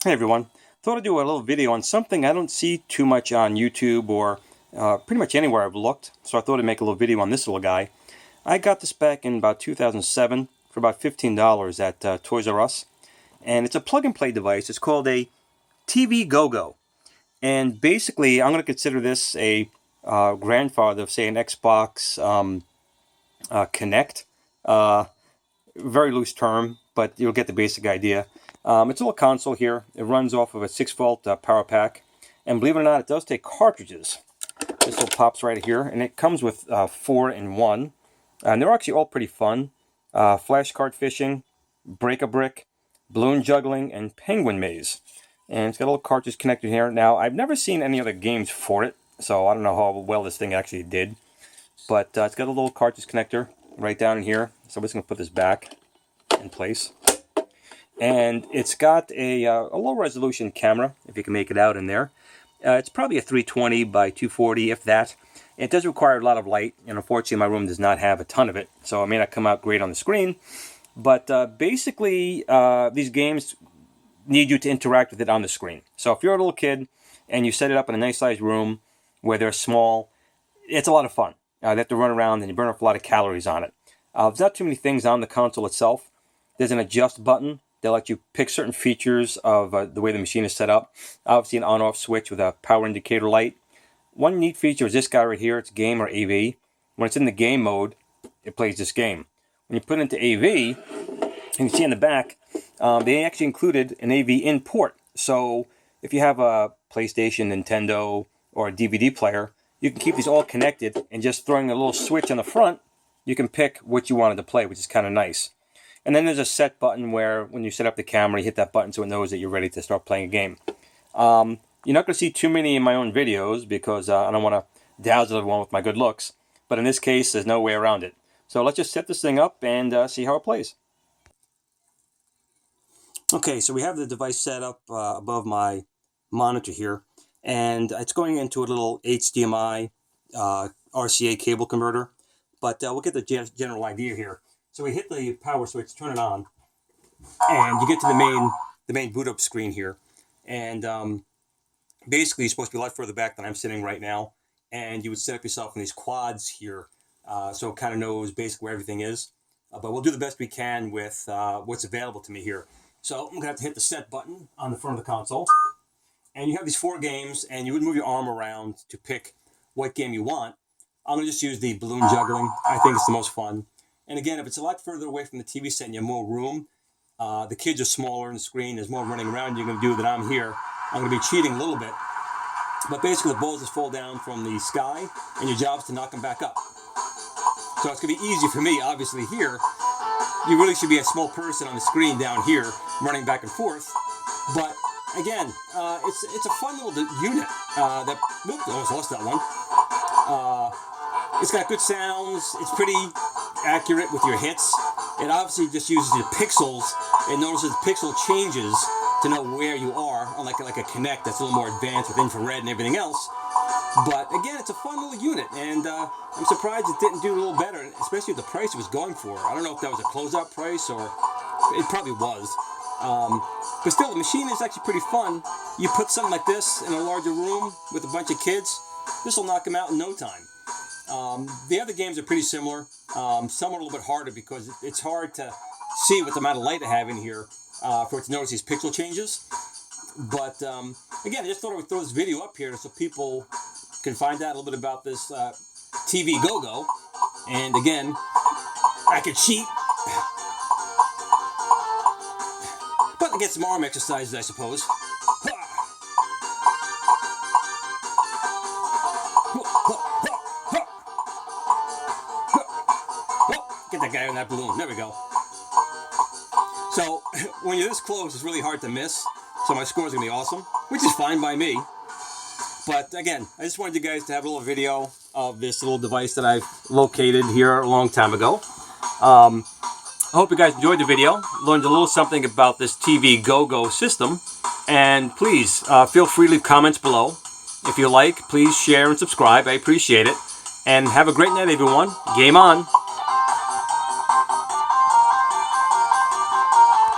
Hey everyone, thought I'd do a little video on something I don't see too much on YouTube or pretty much anywhere I've looked, so I thought I'd make a little video on this little guy. I got this back in about 2007 for about $15 at Toys R Us, and it's a plug-and-play device. It's called a TV Go-Go, and basically I'm going to consider this a grandfather of, say, an Xbox Kinect. Very loose term, but you'll get the basic idea. It's a little console here. It runs off of a 6-volt power pack, and believe it or not, it does take cartridges. This little pops right here, and it comes with 4 in 1, and they're actually all pretty fun. Flashcard fishing, break-a-brick, balloon juggling, and penguin maze. And it's got a little cartridge connector here. Now, I've never seen any other games for it, so I don't know how well this thing actually did. But it's got a little cartridge connector right down in here. So I'm just going to put this back in place. And it's got a low resolution camera, if you can make it out in there. It's probably a 320 by 240, if that. It does require a lot of light, and unfortunately my room does not have a ton of it, so it may not come out great on the screen. But basically, these games need you to interact with it on the screen. So if you're a little kid and you set it up in a nice sized room where they're small, it's a lot of fun. They have to run around and you burn off a lot of calories on it. There's not too many things on the console itself. There's an adjust button that lets you pick certain features of the way the machine is set up. Obviously an on-off switch with a power indicator light. One neat feature is this guy right here. It's game or AV. When it's in the game mode, it plays this game. When you put it into AV, you can see in the back, they actually included an AV in port. So if you have a PlayStation, Nintendo, or a DVD player, you can keep these all connected, and just throwing a little switch on the front, you can pick what you wanted to play, which is kind of nice. And then there's a set button where when you set up the camera, you hit that button so it knows that you're ready to start playing a game. You're not going to see too many in my own videos because I don't want to dazzle everyone with my good looks. But in this case, there's no way around it. So let's just set this thing up and see how it plays. Okay, so we have the device set up above my monitor here. And it's going into a little HDMI RCA cable converter. But we'll get the general idea here. So we hit the power switch, turn it on, and you get to the main boot up screen here. And basically, you're supposed to be a lot further back than I'm sitting right now. And you would set up yourself in these quads here, so it kind of knows basically where everything is. But we'll do the best we can with what's available to me here. So I'm going to have to hit the set button on the front of the console. And you have these 4 games, and you would move your arm around to pick what game you want. I'm going to just use the balloon juggling. I think it's the most fun. And again, if it's a lot further away from the TV set and you have more room, the kids are smaller on the screen, there's more running around you're going to do than I'm here. I'm going to be cheating a little bit. But basically the balls just fall down from the sky, and your job is to knock them back up. So it's going to be easy for me, obviously here. You really should be a small person on the screen down here, running back and forth. But again, it's a fun little unit. Oops, almost lost that one. It's got good sounds. It's pretty accurate with your hits. It obviously just uses the pixels and notices the pixel changes to know where you are, unlike like a Kinect that's a little more advanced with infrared and everything else. But again, it's a fun little unit, and I'm surprised it didn't do a little better, especially with the price it was going for. I don't know if that was a closeout price, or it probably was. But still, the machine is actually pretty fun. You put something like this in a larger room with a bunch of kids, this will knock them out in no time. The other games are pretty similar. Some are a little bit harder because it's hard to see what the amount of light I have in here for it to notice these pixel changes. But again, I just thought I would throw this video up here so people can find out a little bit about this TV Go-Go. And again, I could cheat. But I get some arm exercises, I suppose. Get that guy on that balloon. There we go. So, when you're this close, it's really hard to miss. So my score is going to be awesome, which is fine by me. But again, I just wanted you guys to have a little video of this little device that I've located here a long time ago. I hope you guys enjoyed the video, learned a little something about this TV Go-Go system. And please, feel free to leave comments below. If you like, please share and subscribe. I appreciate it. And have a great night, everyone. Game on.